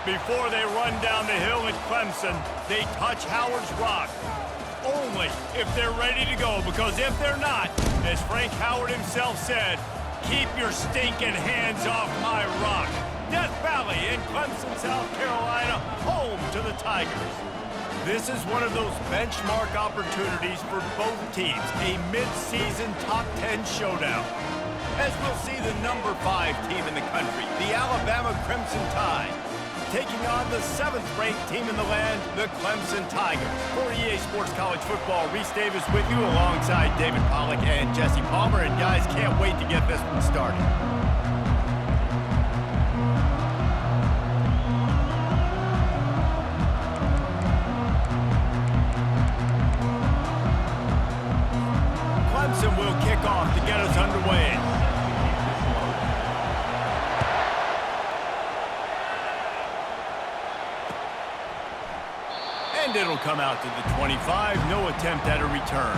Before they run down the hill at Clemson, they touch Howard's Rock. Only if they're ready to go, because if they're not, as Frank Howard himself said, keep your stinking hands off my rock. Death Valley in Clemson, South Carolina, home to the Tigers. This is one of those benchmark opportunities for both teams, a mid-season top 10 showdown. As we'll see the number 5 team in the country, the Alabama Crimson Tide, taking on the 7th-ranked team in the land, the Clemson Tigers. For EA Sports College Football, Reese Davis with you alongside David Pollack and Jesse Palmer. And guys, can't wait to get this one started. Clemson will kick off to get us underway. And it'll come out to the 25. No attempt at a return.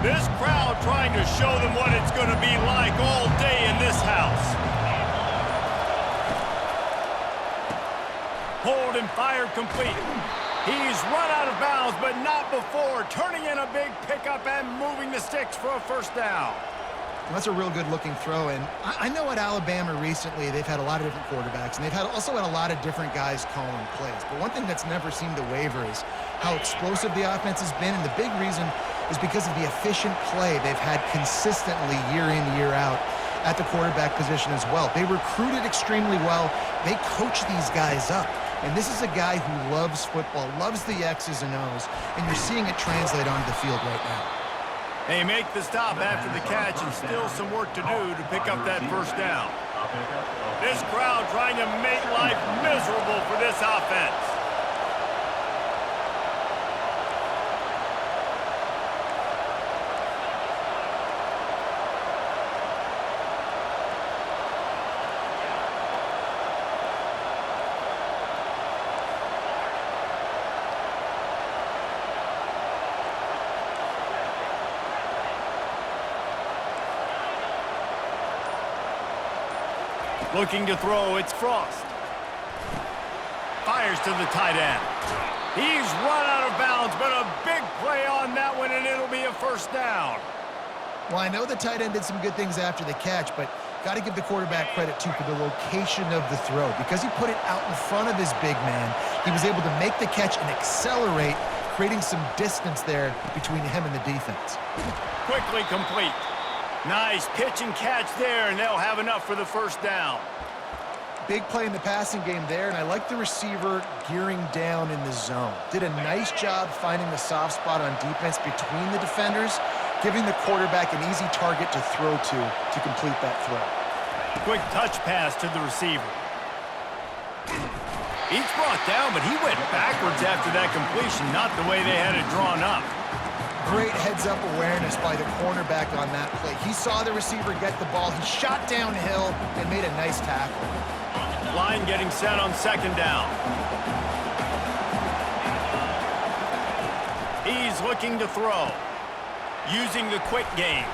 This crowd trying to show them what it's going to be like all day in this house. Hold and fired complete. He's run out of bounds, but not before turning in a big pickup and moving the sticks for a first down. That's a real good-looking throw, and I know at Alabama recently they've had a lot of different quarterbacks, and they've also had a lot of different guys calling plays. But one thing that's never seemed to waver is how explosive the offense has been, and the big reason is because of the efficient play they've had consistently year in, year out at the quarterback position as well. They recruited extremely well. They coach these guys up. And this is a guy who loves football, loves the X's and O's, and you're seeing it translate onto the field right now. They make the stop after the catch, and still some work to do to pick up that first down. This crowd trying to make life miserable for this offense. Looking to throw, it's Frost. Fires to the tight end. He's run out of bounds, but a big play on that one, and it'll be a first down. Well, I know the tight end did some good things after the catch, but got to give the quarterback credit, too, for the location of the throw. Because he put it out in front of his big man, he was able to make the catch and accelerate, creating some distance there between him and the defense. Quickly complete. Nice pitch and catch there, and they'll have enough for the first down. Big play in the passing game there, and I like the receiver gearing down in the zone. Did a nice job finding the soft spot on defense between the defenders, giving the quarterback an easy target to throw to complete that throw. Quick touch pass to the receiver. He's brought down, but he went backwards after that completion, not the way they had it drawn up. Great heads-up awareness by the cornerback on that play. He saw the receiver get the ball. He shot downhill and made a nice tackle. Line getting set on second down. He's looking to throw. Using the quick game.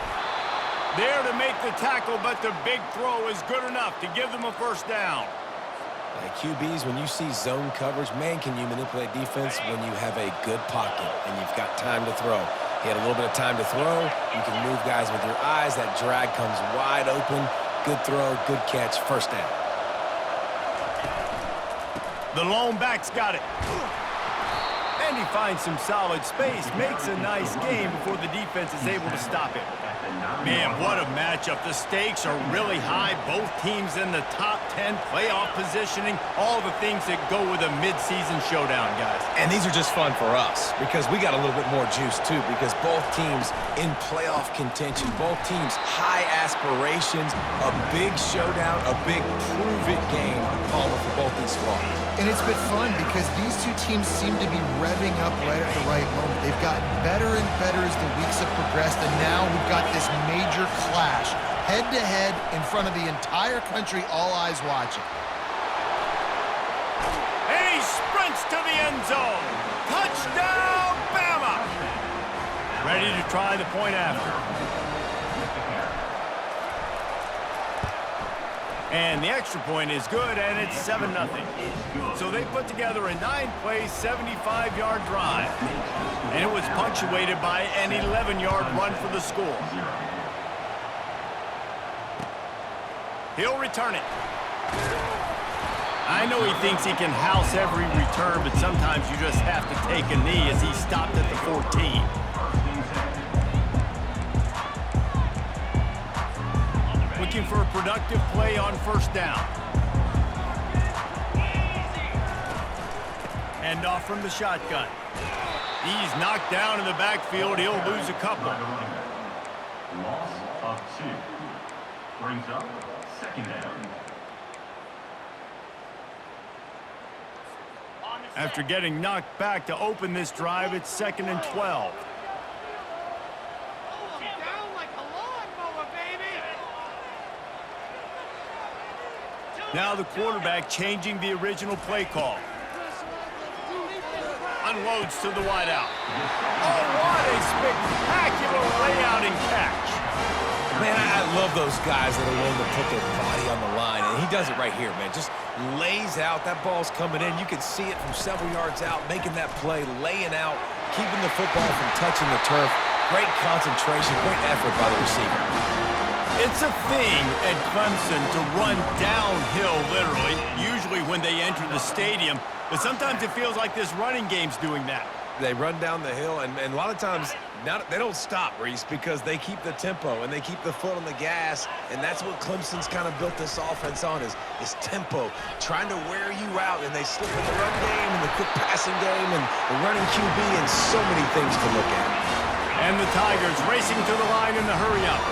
There to make the tackle, but the big throw is good enough to give them a first down. QBs, when you see zone coverage, man, can you manipulate defense when you have a good pocket and you've got time to throw. He had a little bit of time to throw. You can move guys with your eyes. That drag comes wide open. Good throw, good catch, first down. The lone back's got it. And he finds some solid space, makes a nice game before the defense is able to stop him. Man, what a matchup. The stakes are really high. Both teams in the top 10 playoff positioning. All the things that go with a midseason showdown, guys. And these are just fun for us because we got a little bit more juice, too, because both teams in playoff contention, both teams high aspirations, a big showdown, a big prove-it game, Palmer, for both these squads. And it's been fun because these two teams seem to be revving up right at the right moment. They've gotten better and better as the weeks have progressed, and now we've got this major clash, head-to-head in front of the entire country, all eyes watching. And he's sprints to the end zone. Touchdown, Bama! Ready to try the point after. And the extra point is good, and it's 7-0. So they put together a 9-play, 75-yard drive. And it was punctuated by an 11-yard run for the score. He'll return it. I know he thinks he can house every return, but sometimes you just have to take a knee as he stopped at the 14. Looking for a productive play on first down. End off from the shotgun. He's knocked down in the backfield. He'll lose a couple. Loss of 2. Brings up second down. After getting knocked back to open this drive, it's 2nd and 12. Now the quarterback changing the original play call. Unloads to the wideout. Oh, what a spectacular layout and catch. Man, I love those guys that are willing to put their body on the line, and he does it right here, man. Just lays out. That ball's coming in. You can see it from several yards out, making that play, laying out, keeping the football from touching the turf. Great concentration, great effort by the receiver. It's a thing at Clemson to run downhill, literally, usually when they enter the stadium. But sometimes it feels like this running game's doing that. They run down the hill, and a lot of times now they don't stop, Reese, because they keep the tempo and they keep the foot on the gas, and that's what Clemson's kind of built this offense on is tempo, trying to wear you out, and they slip in the run game and the quick passing game and the running QB and so many things to look at. And the Tigers racing to the line in the hurry-up.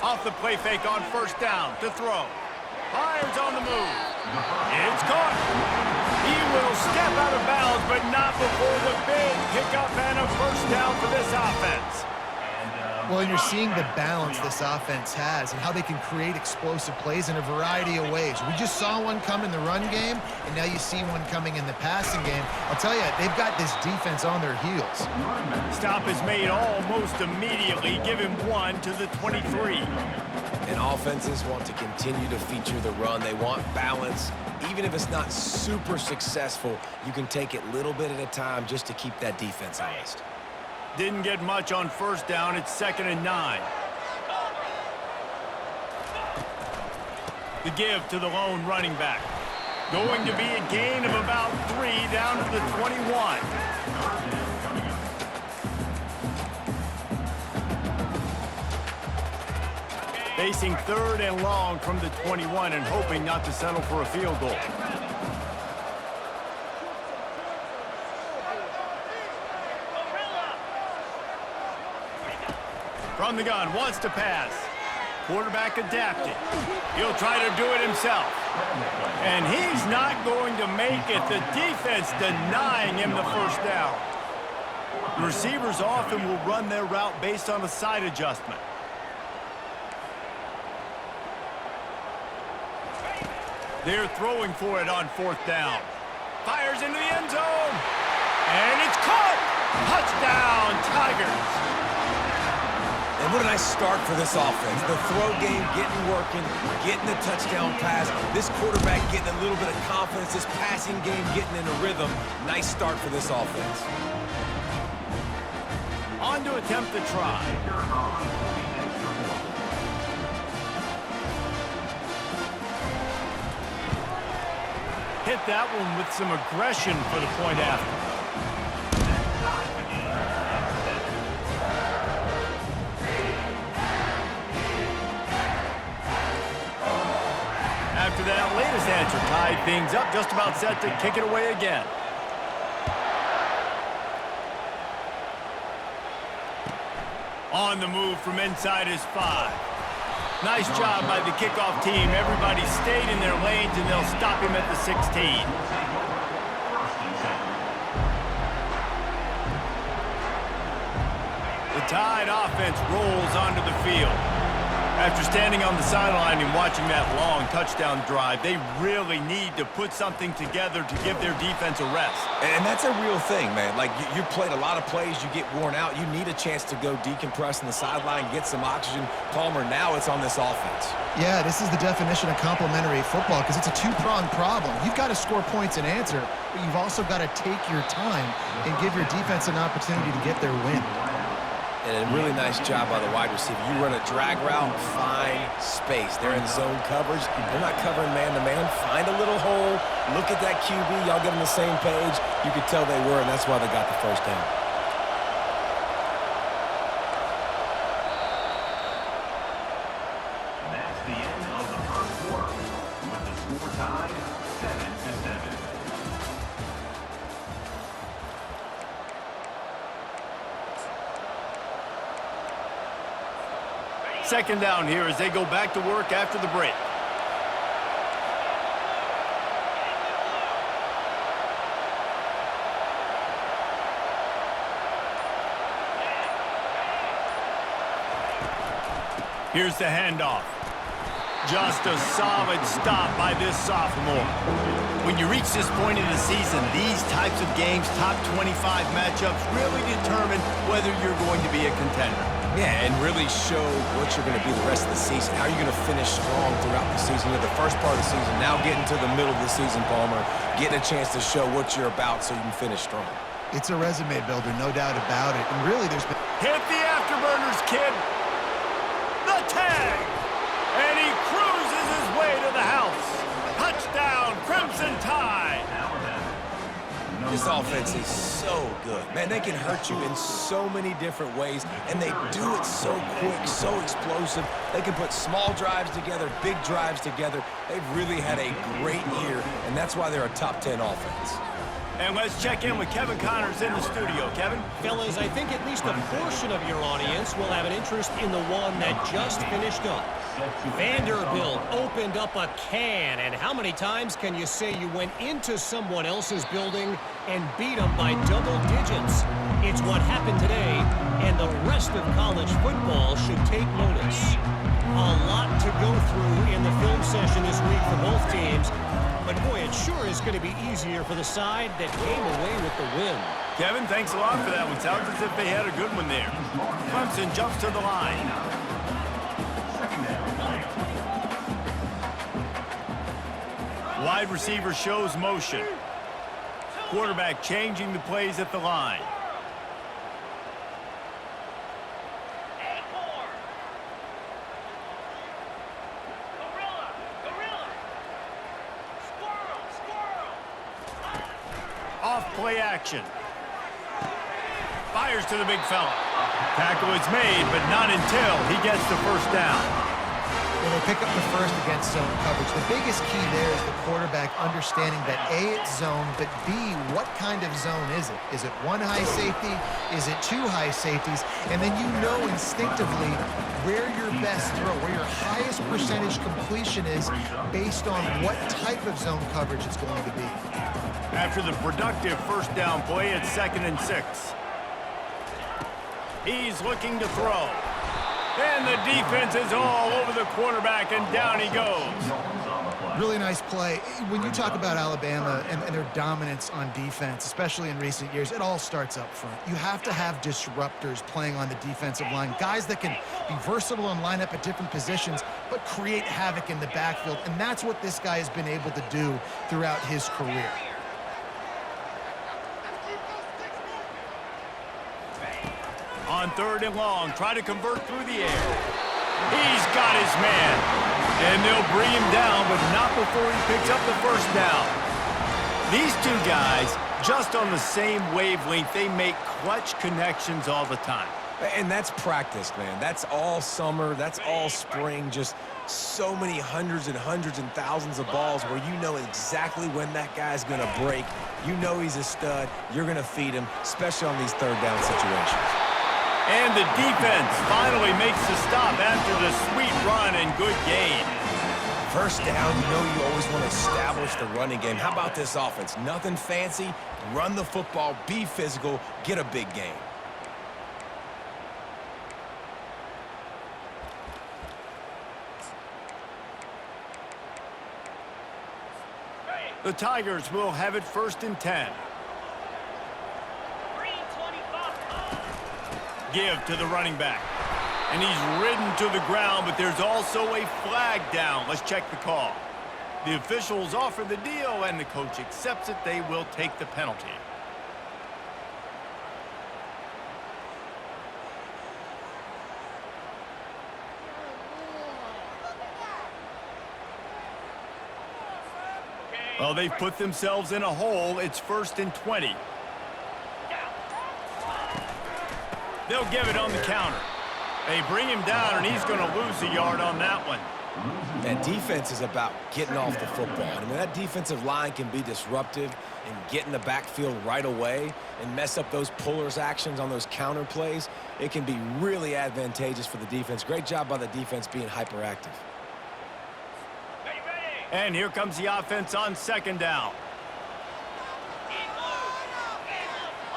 Off the play fake on first down to throw. Fires on the move. It's caught. He will step out of bounds, but not before the big pickup and a first down for this offense. Well, and you're seeing the balance this offense has and how they can create explosive plays in a variety of ways. We just saw one come in the run game, and now you see one coming in the passing game. I'll tell you, they've got this defense on their heels. Stop is made almost immediately. Give him 1 to the 23. And offenses want to continue to feature the run. They want balance. Even if it's not super successful, you can take it little bit at a time just to keep that defense honest. Didn't get much on first down. It's 2nd and 9. The give to the lone running back. Going to be a gain of about 3 down to the 21. Facing 3rd and long from the 21 and hoping not to settle for a field goal. From the gun, wants to pass. Quarterback adapted. He'll try to do it himself. And he's not going to make it. The defense denying him the first down. The receivers often will run their route based on a side adjustment. They're throwing for it on 4th down. Fires into the end zone. And it's caught. Touchdown, Tigers. And what a nice start for this offense. The throw game getting working, getting the touchdown pass. This quarterback getting a little bit of confidence. This passing game getting in a rhythm. Nice start for this offense. On to attempt the try. Hit that one with some aggression for the point after. After that latest answer tied things up, just about set to kick it away again. On the move from inside his 5. Nice job by the kickoff team. Everybody stayed in their lanes, and they'll stop him at the 16. The Tide offense rolls onto the field. After standing on the sideline and watching that long touchdown drive, they really need to put something together to give their defense a rest. And that's a real thing, man. Like, you played a lot of plays, you get worn out. You need a chance to go decompress on the sideline, get some oxygen. Palmer, now it's on this offense. Yeah, this is the definition of complementary football because it's a two-pronged problem. You've got to score points and answer, but you've also got to take your time and give your defense an opportunity to get their win. And a really nice job by the wide receiver. You run a drag route, find space. They're in zone coverage. They're not covering man-to-man. Find a little hole. Look at that QB. Y'all get on the same page. You could tell they were, and that's why they got the first down. That's the end of the first quarter, with the score tied 7-7. Second down here as they go back to work after the break. Here's the handoff. Just a solid stop by this sophomore. When you reach this point in the season, these types of games, top 25 matchups, really determine whether you're going to be a contender. Yeah, and really show what you're going to be the rest of the season. How you're going to finish strong throughout the season. You're the first part of the season, now getting to the middle of the season, Palmer. Getting a chance to show what you're about so you can finish strong. It's a resume builder, no doubt about it. And really, there's been... Hit the afterburners, kid. The tag. And he cruises his way to the house. Touchdown, Crimson Tide. This offense is so good. Man, they can hurt you in so many different ways, and they do it so quick, so explosive. They can put small drives together, big drives together. They've really had a great year, and that's why they're a top 10 offense. And let's check in with Kevin Connors in the studio. Kevin? Fellas, I think at least a portion of your audience will have an interest in the one that just finished up. Vanderbilt opened up a can, and how many times can you say you went into someone else's building and beat them by double digits? It's what happened today, and the rest of college football should take notice. A lot to go through in the film session this week for both teams, but boy, it sure is going to be easier for the side that came away with the win. Kevin, thanks a lot for that one. Sounds as if they had a good one there. Clemson jumps to the line. Wide receiver shows motion. Quarterback changing the plays at the line. Off play action. Fires to the big fella. Tackle is made, but not until he gets the first down. Well, they pick up the first against zone coverage. The biggest key there is the quarterback understanding that A, it's zone, but B, what kind of zone is it? Is it one high safety? Is it two high safeties? And then you know instinctively where your best throw, where your highest percentage completion is based on what type of zone coverage it's going to be. After the productive first down play, it's 2nd and 6. He's looking to throw. And the defense is all over the quarterback, and down he goes. Really nice play. When you talk about Alabama and their dominance on defense, especially in recent years, it all starts up front. You have to have disruptors playing on the defensive line, guys that can be versatile and line up at different positions, but create havoc in the backfield, and that's what this guy has been able to do throughout his career. On 3rd and long, try to convert through the air. He's got his man. And they'll bring him down, but not before he picks up the first down. These two guys, just on the same wavelength, they make clutch connections all the time. And that's practice, man. That's all summer. That's all spring. Just so many hundreds and thousands of balls where you know exactly when that guy's going to break. You know he's a stud. You're going to feed him, especially on these 3rd down situations. And the defense finally makes the stop after the sweet run and good gain. First down, you know you always want to establish the running game. How about this offense? Nothing fancy. Run the football, be physical, get a big gain. The Tigers will have it 1st and 10. Give to the running back. And he's ridden to the ground, but there's also a flag down. Let's check the call. The officials offer the deal, and the coach accepts it. They will take the penalty. Well, they've put themselves in a hole. It's 1st and 20. They'll give it on the counter. They bring him down, and he's going to lose a yard on that one. That defense is about getting off the football. I mean, that defensive line can be disruptive and get in the backfield right away and mess up those pullers actions on those counter plays. It can be really advantageous for the defense. Great job by the defense being hyperactive. And here comes the offense on 2nd down.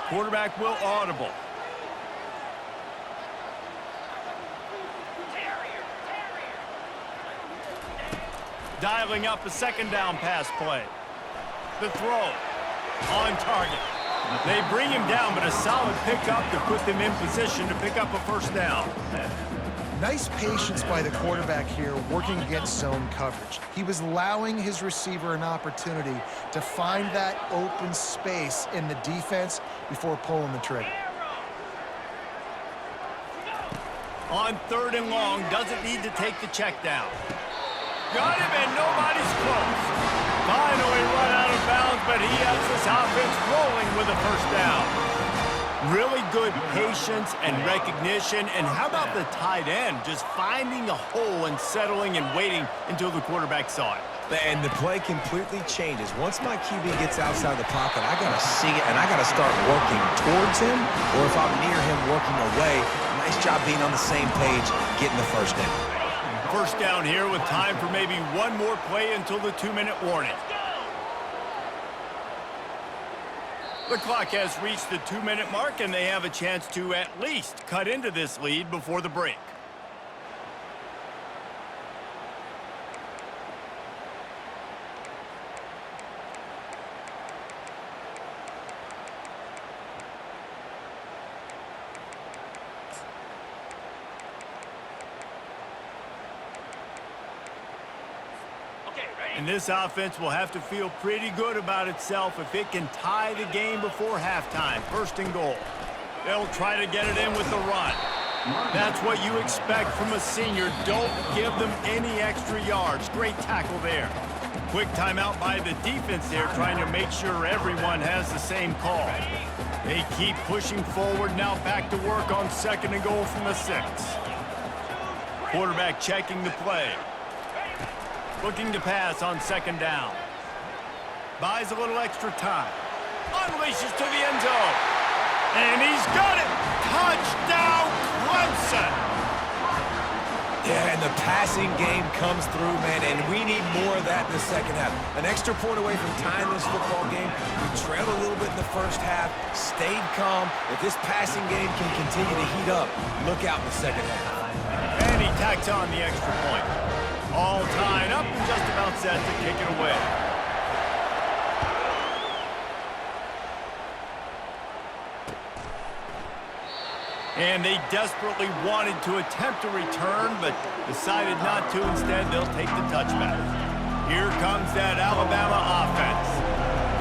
Quarterback will audible. Dialing up a 2nd down pass play. The throw on target. They bring him down, but a solid pickup to put them in position to pick up a 1st down. Nice patience by the quarterback here working against zone coverage. He was allowing his receiver an opportunity to find that open space in the defense before pulling the trigger. On 3rd and long, doesn't need to take the check down. Got him, and nobody's close. Finally run out of bounds, but he has this offense rolling with a 1st down. Really good patience and recognition. And how about the tight end just finding a hole and settling and waiting until the quarterback saw it? And the play completely changes. Once my QB gets outside the pocket, I got to see it, and I got to start working towards him, or if I'm near him, working away. Nice job being on the same page, getting the 1st down. 1st down here with time for maybe one more play until the 2-minute warning. The clock has reached the 2-minute mark, and they have a chance to at least cut into this lead before the break. And this offense will have to feel pretty good about itself if it can tie the game before halftime. 1st and goal. They'll try to get it in with the run. That's what you expect from a senior. Don't give them any extra yards. Great tackle there. Quick timeout by the defense there, trying to make sure everyone has the same call. They keep pushing forward. Now back to work on 2nd and goal from the 6. Quarterback checking the play. Looking to pass on 2nd down. Buys a little extra time. Unleashes to the end zone. And he's got it! Touchdown, Clemson! Yeah, and the passing game comes through, man, and we need more of that in the 2nd half. An extra point away from tying this football game. We trailed a little bit in the 1st half, stayed calm. If this passing game can continue to heat up, look out in the 2nd half. And he tacks on the extra point. All tied up and just about set to kick it away. And they desperately wanted to attempt a return, but decided not to. Instead, they'll take the touchback. Here comes that Alabama offense.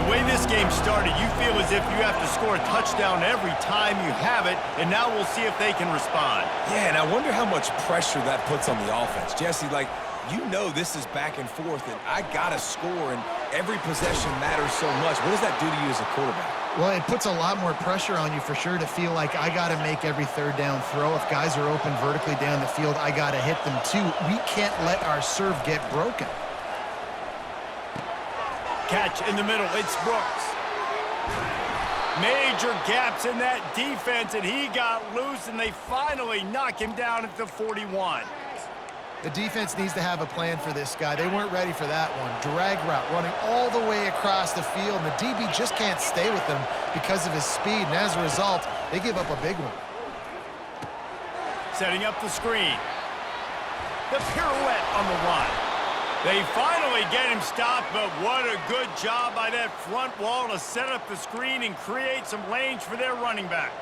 The way this game started, you feel as if you have to score a touchdown every time you have it, and now we'll see if they can respond. Yeah, and I wonder how much pressure that puts on the offense. Jesse, like, you know this is back and forth, and I got to score, and every possession matters so much. What does that do to you as a quarterback? Well, it puts a lot more pressure on you for sure to feel like I got to make every 3rd down throw. If guys are open vertically down the field, I got to hit them too. We can't let our serve get broken. Catch in the middle. It's Brooks. Major gaps in that defense, and he got loose, and they finally knock him down at the 41. The defense needs to have a plan for this guy. They weren't ready for that one. Drag route, running all the way across the field, and the DB just can't stay with him because of his speed, and as a result, they give up a big one. Setting up the screen. The pirouette on the run. They finally get him stopped, but what a good job by that front wall to set up the screen and create some lanes for their running back.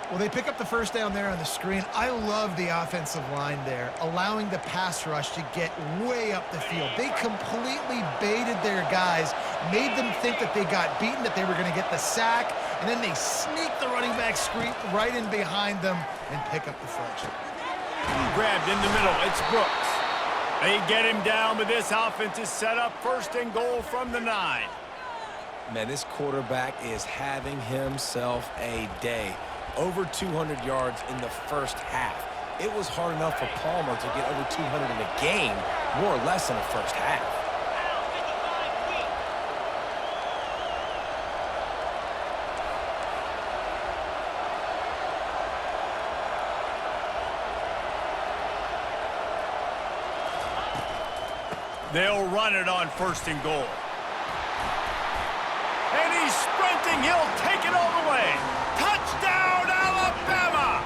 Well, they pick up the first down there on the screen. I love the offensive line there, allowing the pass rush to get way up the field. They completely baited their guys, made them think that they got beaten, that they were going to get the sack, and then they sneak the running back screen right in behind them and pick up the first. Grabbed in the middle. It's Brooks. They get him down, but this offense is set up first and goal from the 9. Man, this quarterback is having himself a day. Over 200 yards in the first half. It was hard enough for Palmer to get over 200 in a game, more or less in the first half. They'll run it on first and goal. And he's sprinting. He'll take it all the way. Touchdown, Alabama!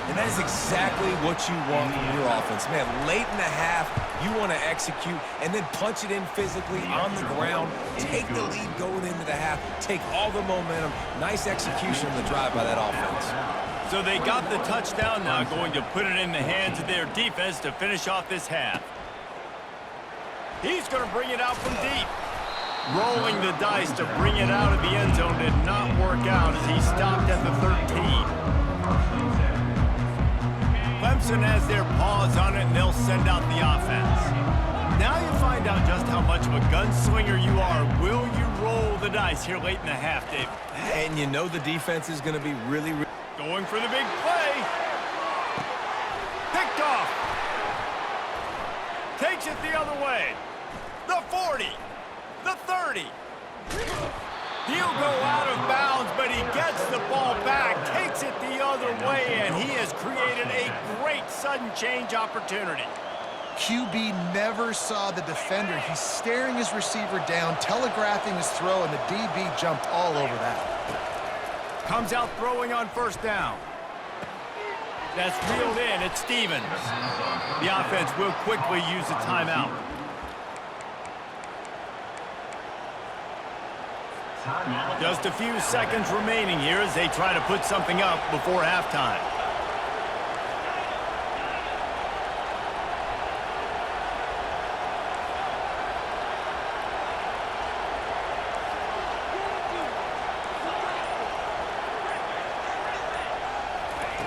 And that is exactly what you want from your offense. Man, late in the half, you want to execute and then punch it in physically on the ground, take the lead going into the half, take all the momentum. Nice execution on the drive by that offense. So they got the touchdown, now going to put it in the hands of their defense to finish off this half. He's going to bring it out from deep. Rolling the dice to bring it out of the end zone did not work out as he stopped at the 13. Clemson has their paws on it, and they'll send out the offense. Now you find out just how much of a gunslinger you are. Will you roll the dice here late in the half, Dave? And you know the defense is going to be really going for the big play. Picked off. Takes it the other way. The 40. The 30. He'll go out of bounds, but he gets the ball back, takes it the other way, and he has created a great sudden change opportunity. QB never saw the defender. He's staring his receiver down, telegraphing his throw, and the DB jumped all over that. Comes out throwing on first down. That's reeled in. It's Stevens. The offense will quickly use a timeout. Just a few seconds remaining here as they try to put something up before halftime.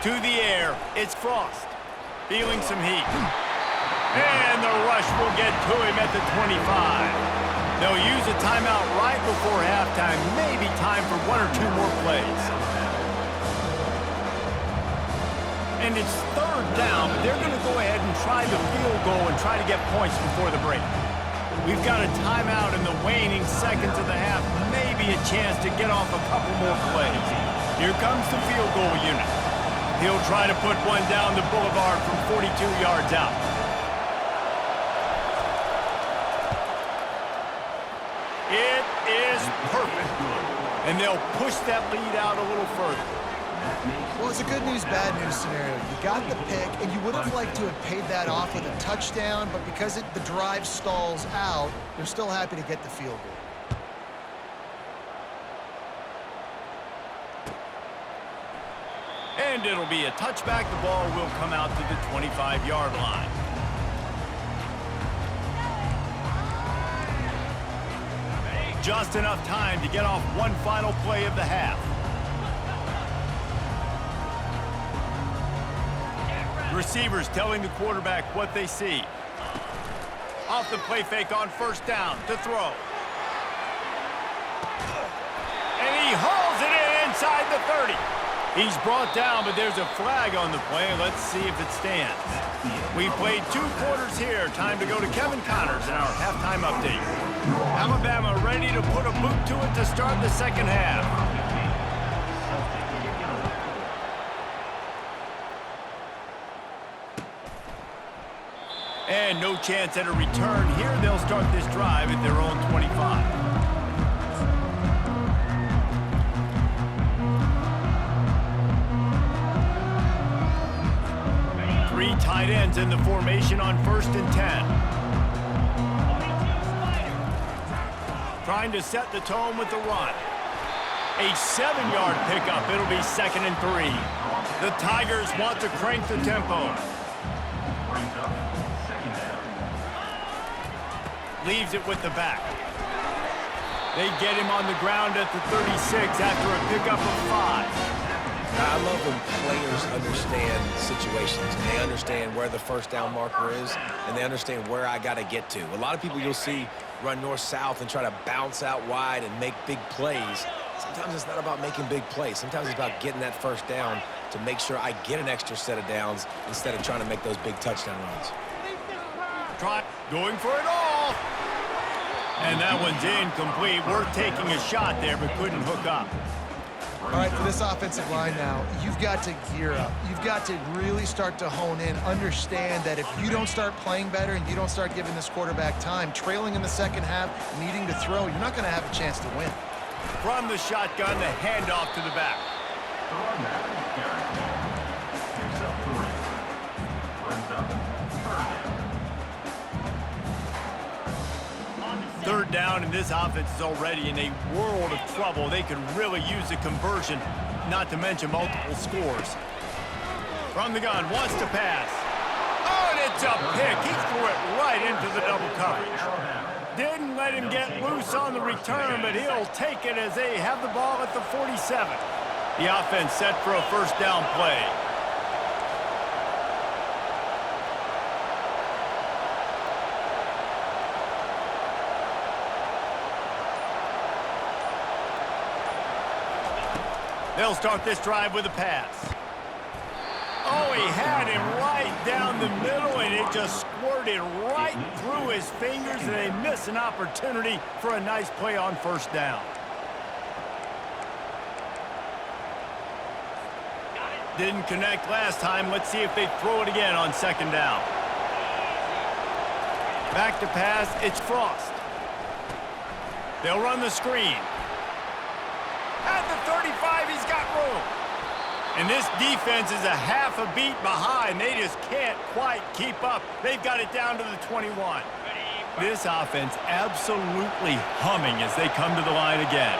To the air, it's Frost. Feeling some heat. And the rush will get to him at the 25. They'll use a timeout right before halftime. Maybe time for one or two more plays. And it's third down, but they're going to go ahead and try the field goal and try to get points before the break. We've got a timeout in the waning seconds of the half. Maybe a chance to get off a couple more plays. Here comes the field goal unit. He'll try to put one down the boulevard from 42 yards out. It is perfect. And they'll push that lead out a little further. Well, it's a good news, bad news scenario. You got the pick, and you would have liked to have paid that off with a touchdown, but because the drive stalls out, they're still happy to get the field goal. And it'll be a touchback. The ball will come out to the 25-yard line. Just enough time to get off one final play of the half. Receivers telling the quarterback what they see. Off the play fake on first down to throw. And he hauls it in inside the 30. He's brought down, but there's a flag on the play. Let's see if it stands. We've played 2 quarters here. Time to go to Kevin Connors in our halftime update. Alabama ready to put a boot to it to start the second half. And no chance at a return here. They'll start this drive at their own 25. Tight ends Lions in the formation on 1st and 10. Trying to set the tone with the run. A 7-yard pickup. It'll be 2nd and 3. The Tigers want to crank the tempo. Brings up second down. Leaves it with the back. They get him on the ground at the 36 after a pickup of 5. I love when players understand situations and they understand where the first down marker is and they understand where I got to get to. A lot of people you'll see run north-south and try to bounce out wide and make big plays. Sometimes it's not about making big plays. Sometimes it's about getting that first down to make sure I get an extra set of downs instead of trying to make those big touchdown runs. Going for it all. And that one's incomplete. Worth taking a shot there, but couldn't hook up. All right, for this offensive line now, you've got to gear up. You've got to really start to hone in, understand that if you don't start playing better and you don't start giving this quarterback time, trailing in the second half, needing to throw, you're not going to have a chance to win. From the shotgun, the handoff to the back. Third down, and this offense is already in a world of trouble. They could really use a conversion, not to mention multiple scores. From the gun, wants to pass. Oh, and it's a pick. He threw it right into the double coverage. Didn't let him get loose on the return, but he'll take it as they have the ball at the 47. The offense set for a first down play. They'll start this drive with a pass. Oh, he had him right down the middle, and it just squirted right through his fingers, and they miss an opportunity for a nice play on first down. Didn't connect last time. Let's see if they throw it again on second down. Back to pass. It's Frost. They'll run the screen. At the 35, he's got room. And this defense is a half a beat behind. They just can't quite keep up. They've got it down to the 21. This offense absolutely humming as they come to the line again.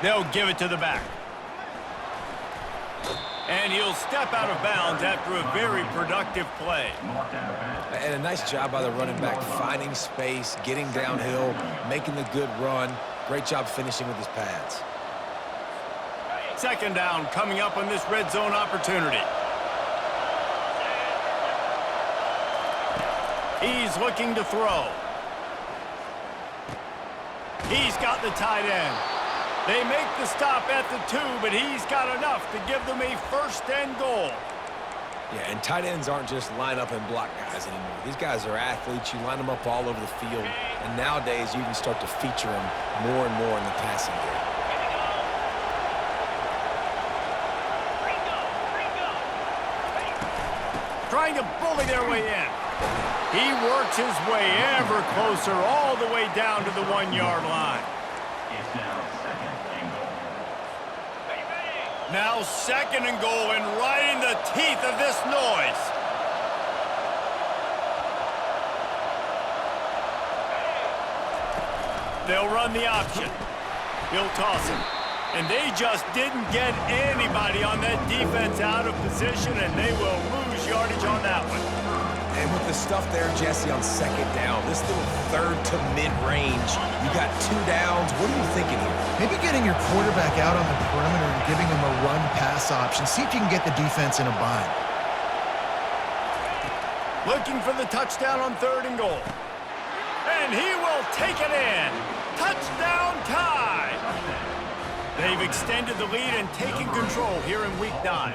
They'll give it to the back. And he'll step out of bounds after a very productive play. And a nice job by the running back, finding space, getting downhill, making the good run. Great job finishing with his pads. Second down coming up on this red zone opportunity. He's looking to throw. He's got the tight end. They make the stop at the 2, but he's got enough to give them a first and goal. Yeah, and tight ends aren't just line up and block guys anymore. These guys are athletes. You line them up all over the field, and nowadays you can start to feature them more and more in the passing game. Trying to bully their way in. He works his way ever closer all the way down to the 1-yard line. It's now second and goal. Now second and goal, and right in the teeth of this noise. They'll run the option. He'll toss him. And they just didn't get anybody on that defense out of position, and they will lose yardage on that one. And with the stuff there, Jesse, on second down, this little third to mid-range, you got 2 downs. What are you thinking here? Maybe getting your quarterback out on the perimeter and giving him a run-pass option. See if you can get the defense in a bind. Looking for the touchdown on third and goal. And he will take it in. Touchdown tie. They've extended the lead and taken control here in Week 9.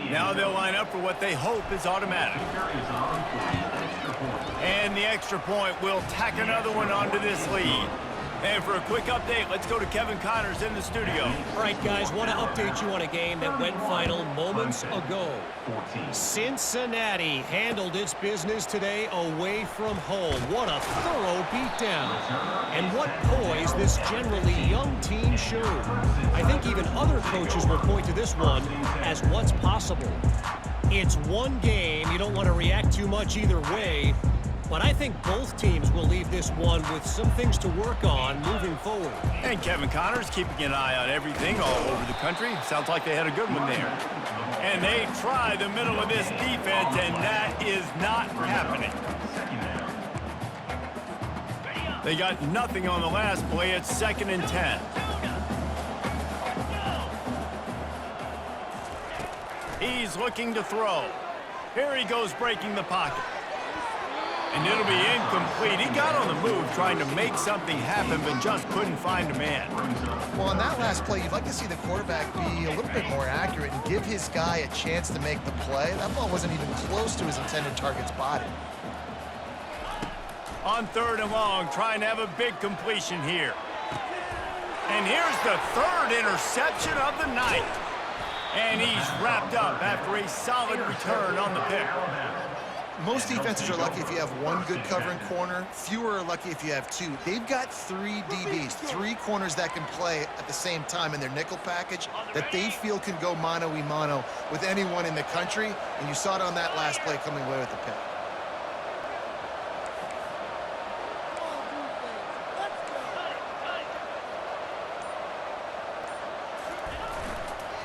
Now they'll line up for what they hope is automatic. And the extra point will tack another one onto this lead. And for a quick update, let's go to Kevin Connors in the studio. All right, guys, want to update you on a game that went final moments ago. Cincinnati handled its business today away from home. What a thorough beatdown. And what poise this generally young team showed. I think even other coaches will point to this one as what's possible. It's one game. You don't want to react too much either way. But I think both teams will leave this one with some things to work on moving forward. And Kevin Connors keeping an eye on everything all over the country. Sounds like they had a good one there. And they try the middle of this defense, and that is not happening. They got nothing on the last play. It's 2nd and 10. He's looking to throw. Here he goes breaking the pocket. And it'll be incomplete. He got on the move trying to make something happen, but just couldn't find a man. Well, on that last play, you'd like to see the quarterback be a little bit more accurate and give his guy a chance to make the play. That ball wasn't even close to his intended target's body. On 3rd and long, trying to have a big completion here. And here's the 3rd interception of the night. And he's wrapped up after a solid return on the pick. Most defenses are lucky if you have one good covering corner. Fewer are lucky if you have two. They've got 3 DBs, 3 corners that can play at the same time in their nickel package that they feel can go mano-a-mano with anyone in the country. And you saw it on that last play coming away with the pick.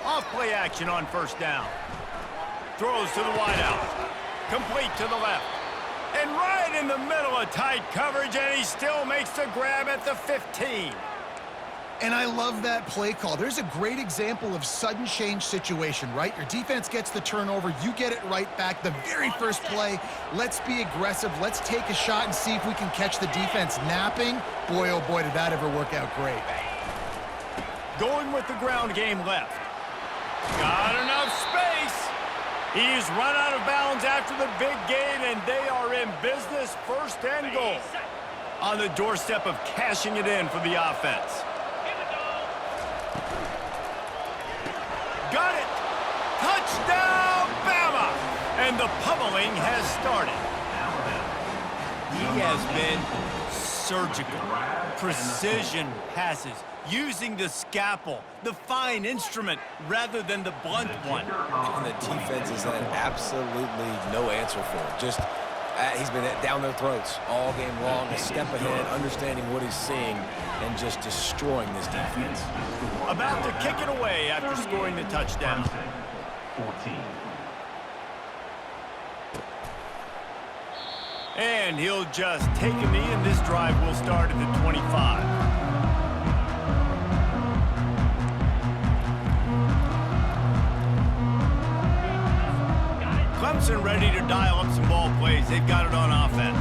Off-play action on 1st down. Throws to the wideout. Complete to the left. And right in the middle of tight coverage, and he still makes the grab at the 15. And I love that play call. There's a great example of sudden change situation, right? Your defense gets the turnover. You get it right back. The very first play, let's be aggressive. Let's take a shot and see if we can catch the defense napping. Boy, oh boy, did that ever work out great. Going with the ground game left. Got enough space. He's run out of bounds after the big gain, and they are in business. 1st and goal. On the doorstep of cashing it in for the offense. Got it. Touchdown, Bama. And the pummeling has started. He has been surgical. Precision passes. Using the scalpel, the fine instrument, rather than the blunt one. And the defense has had absolutely no answer for it. Just, he's been down their throats all game long, a step ahead, understanding what he's seeing, and just destroying this defense. About to kick it away after scoring the touchdown. 14. And he'll just take a knee, and this drive will start at the 25. Clemson ready to dial up some ball plays. They've got it on offense.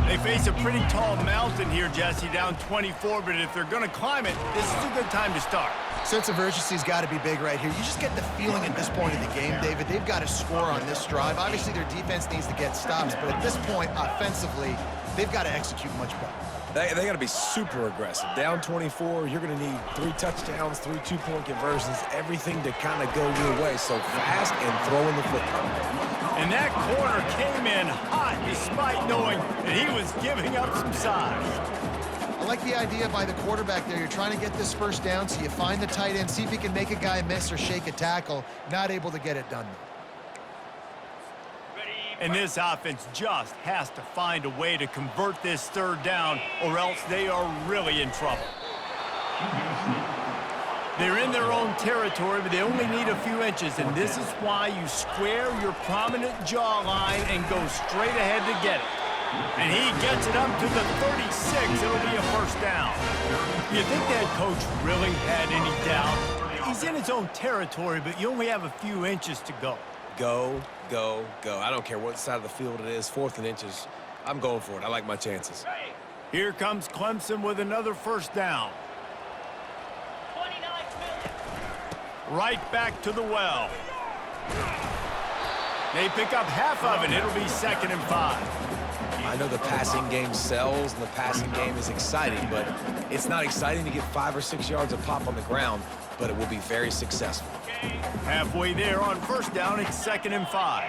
They face a pretty tall mountain here, Jesse, down 24, but if they're going to climb it, this is a good time to start. Sense of urgency's got to be big right here. You just get the feeling at this point of the game, David, they've got to score on this drive. Obviously, their defense needs to get stops, but at this point, offensively, they've got to execute much better. They got to be super aggressive. Down 24, you're going to need 3 touchdowns, 3 two-point conversions, everything to kind of go your way. So fast and throwing the football. And that corner came in hot despite knowing that he was giving up some size. I like the idea by the quarterback there. You're trying to get this 1st down, so you find the tight end, see if he can make a guy miss or shake a tackle. Not able to get it done. And this offense just has to find a way to convert this 3rd down, or else they are really in trouble. They're in their own territory, but they only need a few inches, and this is why you square your prominent jawline and go straight ahead to get it. And he gets it up to the 36. It'll be a 1st down. You think that coach really had any doubt? He's in his own territory, but you only have a few inches to go. Go, go, go. I don't care what side of the field it is, 4th and inches. I'm going for it. I like my chances. Here comes Clemson with another 1st down. Right back to the well. They pick up half of it. It'll be 2nd and 5. I I know the passing game sells and the passing game is exciting, but it's not exciting to get 5 or 6 yards of pop on the ground, but it will be very successful. Halfway there on first down, it's 2nd and 5.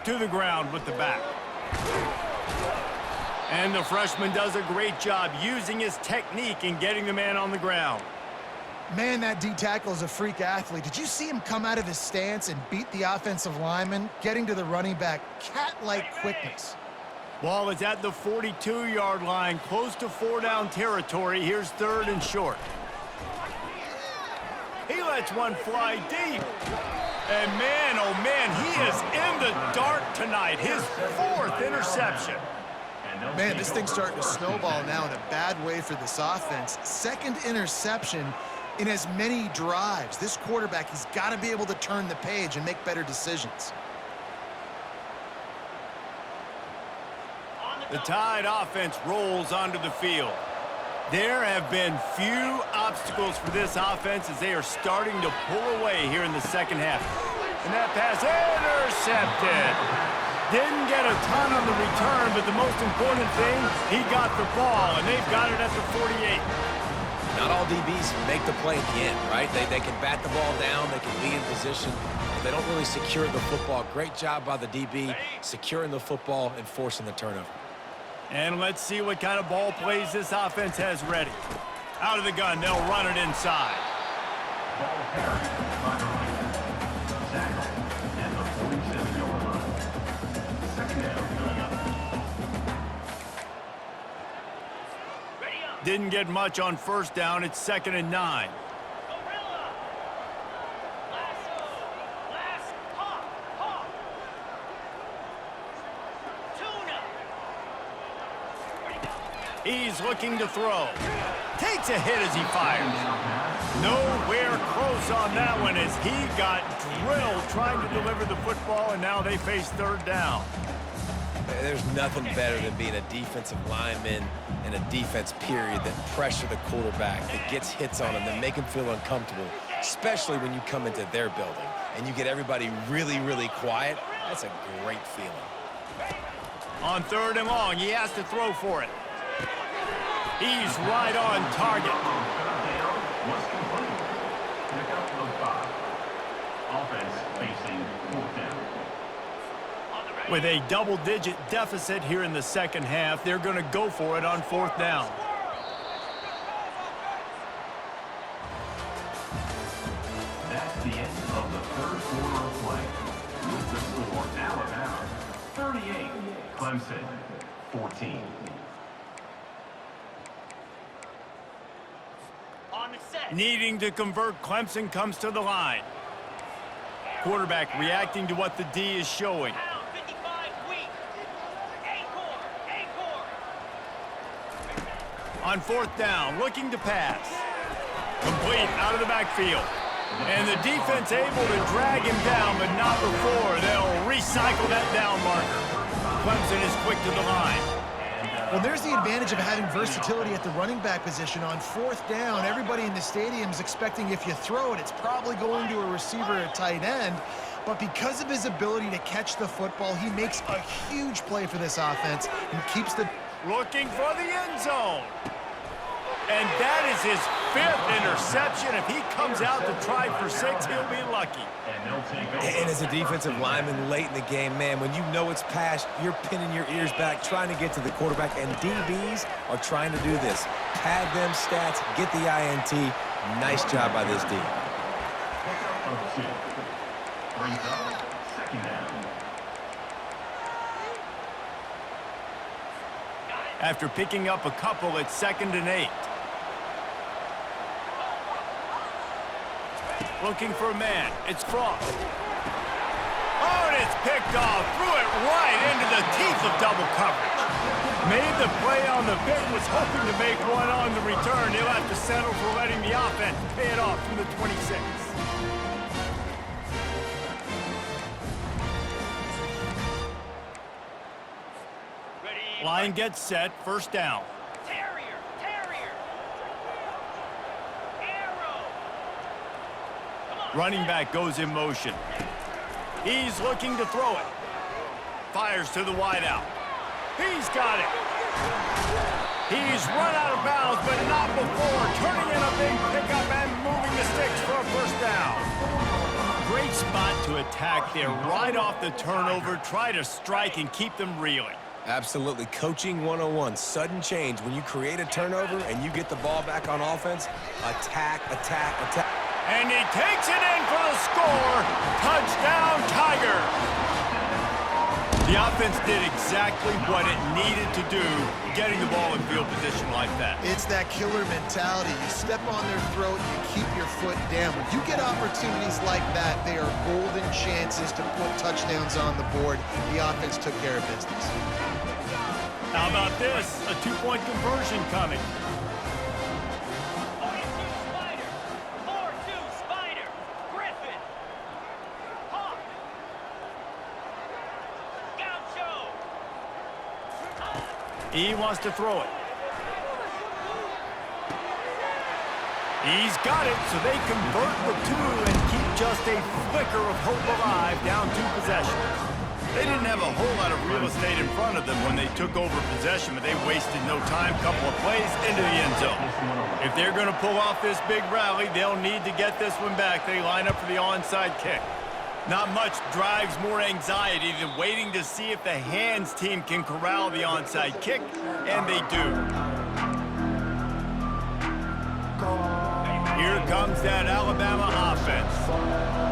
To the ground with the back. And the freshman does a great job using his technique and getting the man on the ground. Man, that D tackle is a freak athlete. Did you see him come out of his stance and beat the offensive lineman, getting to the running back? Cat-like quickness. Ball is at the 42-yard line, close to 4-down territory. Here's 3rd and short. He lets one fly deep. And man, oh man, he is in the dark tonight. His 4th interception. Man, this thing's starting to snowball now in a bad way for this offense. 2nd interception in as many drives. This quarterback, he's got to be able to turn the page and make better decisions. The Tide offense rolls onto the field. There have been few obstacles for this offense as they are starting to pull away here in the second half. And that pass intercepted. Didn't get a ton on the return, but the most important thing, he got the ball, and they've got it at the 48. Not all DBs make the play at the end, right? They can bat the ball down, they can be in position, but they don't really secure the football. Great job by the DB, securing the football and forcing the turnover. And let's see what kind of ball plays this offense has ready. Out of the gun, they'll run it inside. Ball carried by the right. Tackle at the 47-yard line. 2nd down coming up. Didn't get much on first down. It's 2nd and 9. He's looking to throw. Takes a hit as he fires. Nowhere close on that one as he got drilled trying to deliver the football, and now they face 3rd down. There's nothing better than being a defensive lineman and a defense period that pressure the quarterback, that gets hits on him, that make him feel uncomfortable, especially when you come into their building and you get everybody really, really quiet. That's a great feeling. On 3rd and long, he has to throw for it. He's right on target. 3rd down was complete. Pick up the 5. Offense facing 4th down. With a double-digit deficit here in the second half, they're going to go for it on 4th down. That's the end of the 3rd quarter of play. With the score, Alabama 38, Clemson 14. Needing to convert, Clemson comes to the line. Quarterback reacting to what the D is showing. On 4th down, looking to pass. Complete out of the backfield. And the defense able to drag him down, but not before. They'll recycle that down marker. Clemson is quick to the line. Well, there's the advantage of having versatility at the running back position. On 4th down, everybody in the stadium is expecting if you throw it, it's probably going to a receiver or a tight end. But because of his ability to catch the football, he makes a huge play for this offense and keeps the... Looking for the end zone. And that is his 5th interception. If he comes out to try for 6, he'll be lucky. And as a defensive lineman late in the game, man, when you know it's passed, you're pinning your ears back, trying to get to the quarterback, and DBs are trying to do this. Pad them stats, get the INT. Nice job by this D. Brings up 2nd down. After picking up a couple, it's 2nd and 8. Looking for a man. It's Frost. Oh, and it's picked off. Threw it right into the teeth of double coverage. Made the play on the pick, was hoping to make one on the return. He'll have to settle for letting the offense pay it off from the 26. Line gets set, 1st down. Running back goes in motion. He's looking to throw it. Fires to the wideout. He's got it. He's run out of bounds, but not before turning in a big pickup and moving the sticks for a first down. Great spot to attack there right off the turnover. Try to strike and keep them reeling. Absolutely. Coaching 101. Sudden change. When you create a turnover and you get the ball back on offense, attack, attack, attack. And he takes it in for the score. Touchdown, Tigers. The offense did exactly what it needed to do, getting the ball in field position like that. It's that killer mentality. You step on their throat, you keep your foot down. When you get opportunities like that, they are golden chances to put touchdowns on the board. The offense took care of business. How about this? A two-point conversion coming. 4-2 Spider. Griffin. Hawk. Gaucho. He wants to throw it. He's got it, so they convert the two and keep just a flicker of hope alive, down 2 possessions. They didn't have a whole lot of real estate in front of them when they took over possession, but they wasted no time. Couple of plays into the end zone. If they're going to pull off this big rally, they'll need to get this one back. They line up for the onside kick. Not much drives more anxiety than waiting to see if the hands team can corral the onside kick, and they do. Here comes that Alabama offense.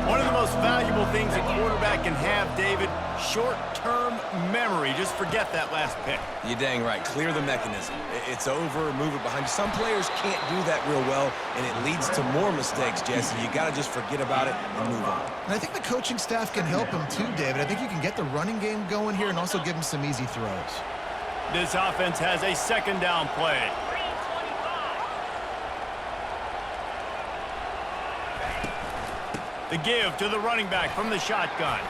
One of the most valuable things a quarterback can have, David, short-term memory. Just forget that last pick. You're dang right. Clear the mechanism. It's over, move it behind you. Some players can't do that real well, and it leads to more mistakes, Jesse. You got to just forget about it and move on. And I think the coaching staff can help him too, David. I think you can get the running game going here and also give him some easy throws. This offense has a second down play. The give to the running back from the shotgun.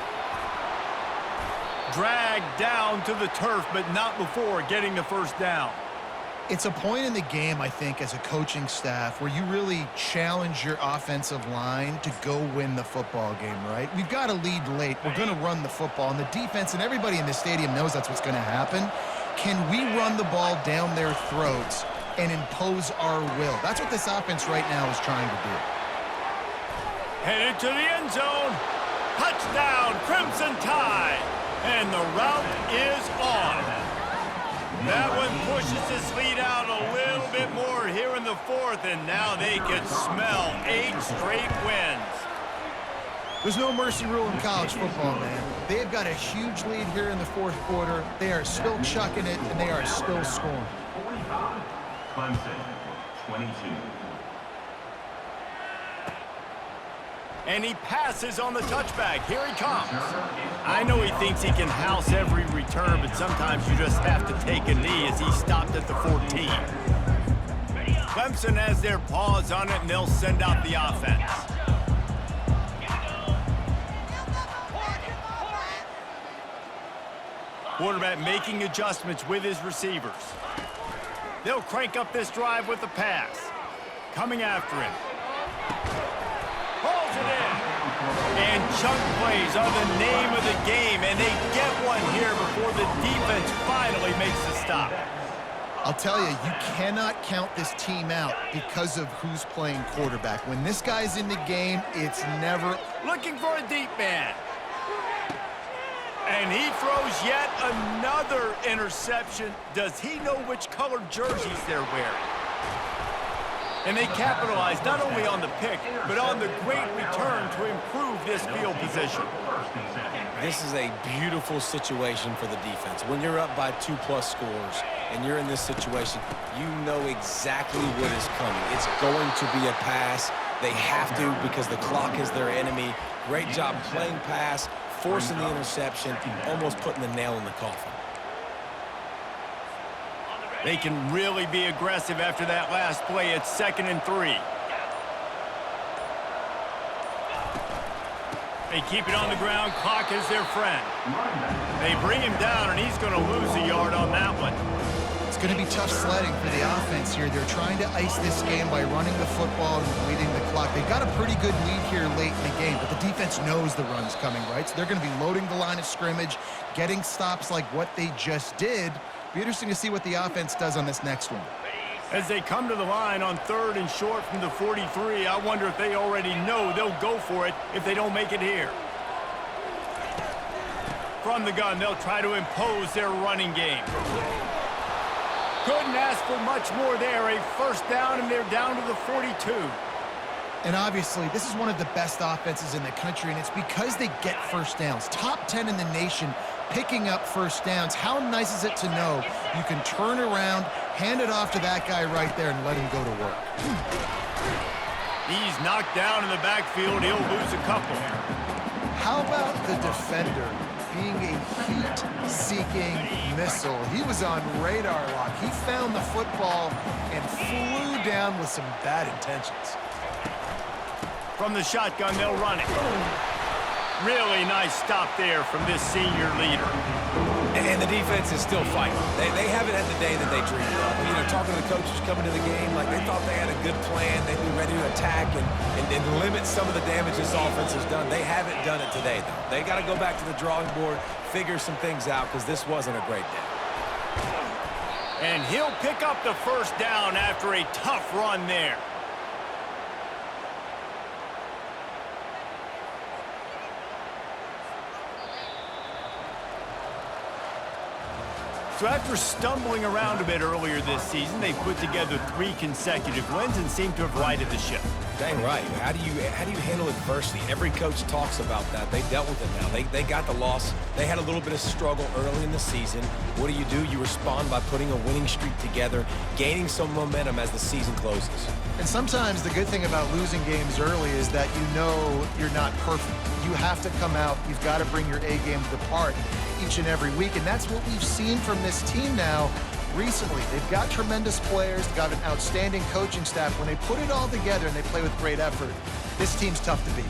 Dragged down to the turf, but not before getting the first down. It's a point in the game, I think, as a coaching staff where you really challenge your offensive line to go win the football game, right? We've got to lead late. We're going to run the football. And the defense and everybody in the stadium knows that's what's going to happen. Can we run the ball down their throats and impose our will? That's what this offense right now is trying to do. Headed to the end zone. Touchdown, Crimson Tide. And the route is on. That one pushes this lead out a little bit more here in the fourth, and now they can smell 8 straight wins. There's no mercy rule in college football, man. They've got a huge lead here in the fourth quarter. They are still chucking it, and they are still scoring. 45. Clemson, 22. And he passes on the touchback. Here he comes. I know he thinks he can house every return, but sometimes you just have to take a knee as he stopped at the 14. Clemson has their paws on it, and they'll send out the offense. Quarterback making adjustments with his receivers. They'll crank up this drive with the pass. Coming after him. Pulls it in. And chunk plays are the name of the game, and they get one here before the defense finally makes the stop. I'll tell you, you cannot count this team out because of who's playing quarterback. When this guy's in the game, it's never... Looking for a deep man. And he throws yet another interception. Does he know which colored jerseys they're wearing? And they capitalize not only on the pick, but on the great return to improve this field position. This is a beautiful situation for the defense. When you're up by 2+ scores and you're in this situation, you know exactly what is coming. It's going to be a pass. They have to because the clock is their enemy. Great job playing pass, forcing the interception, almost putting the nail in the coffin. They can really be aggressive after that last play. It's 2nd and 3. They keep it on the ground. Clock is their friend. They bring him down, and he's going to lose a yard on that one. It's going to be tough sledding for the offense here. They're trying to ice this game by running the football and bleeding the clock. They've got a pretty good lead here late in the game, but the defense knows the run's coming, right? So they're going to be loading the line of scrimmage, getting stops like what they just did. Be interesting to see what the offense does on this next one. As they come to the line on 3rd and short from the 43, I wonder if they already know they'll go for it if they don't make it here. From the gun, they'll try to impose their running game. Couldn't ask for much more there. A first down, and they're down to the 42. And obviously, this is one of the best offenses in the country, and it's because they get first downs. Top 10 in the nation picking up first downs. How nice is it to know you can turn around, hand it off to that guy right there, and let him go to work? He's knocked down in the backfield. He'll lose a couple. How about the defender being a heat-seeking missile? He was on radar lock. He found the football and flew down with some bad intentions. From the shotgun, they'll run it. Really nice stop there from this senior leader. And the defense is still fighting. They haven't had the day that they dreamed of. You know, talking to the coaches coming to the game, like they thought they had a good plan. They'd be ready to attack and limit some of the damage this offense has done. They haven't done it today, though. They got to go back to the drawing board, figure some things out, because this wasn't a great day. And he'll pick up the first down after a tough run there. So after stumbling around a bit earlier this season, they've put together 3 consecutive wins and seem to have righted the ship. Dang right. How do you handle adversity? Every coach talks about that. They dealt with it now. They got the loss. They had a little bit of struggle early in the season. What do? You respond by putting a winning streak together, gaining some momentum as the season closes. And sometimes the good thing about losing games early is that you know you're not perfect. You have to come out. You've got to bring your A game to the part each and every week, and that's what we've seen from this team now recently. They've got tremendous players, they've got an outstanding coaching staff. When they put it all together and they play with great effort, this team's tough to beat.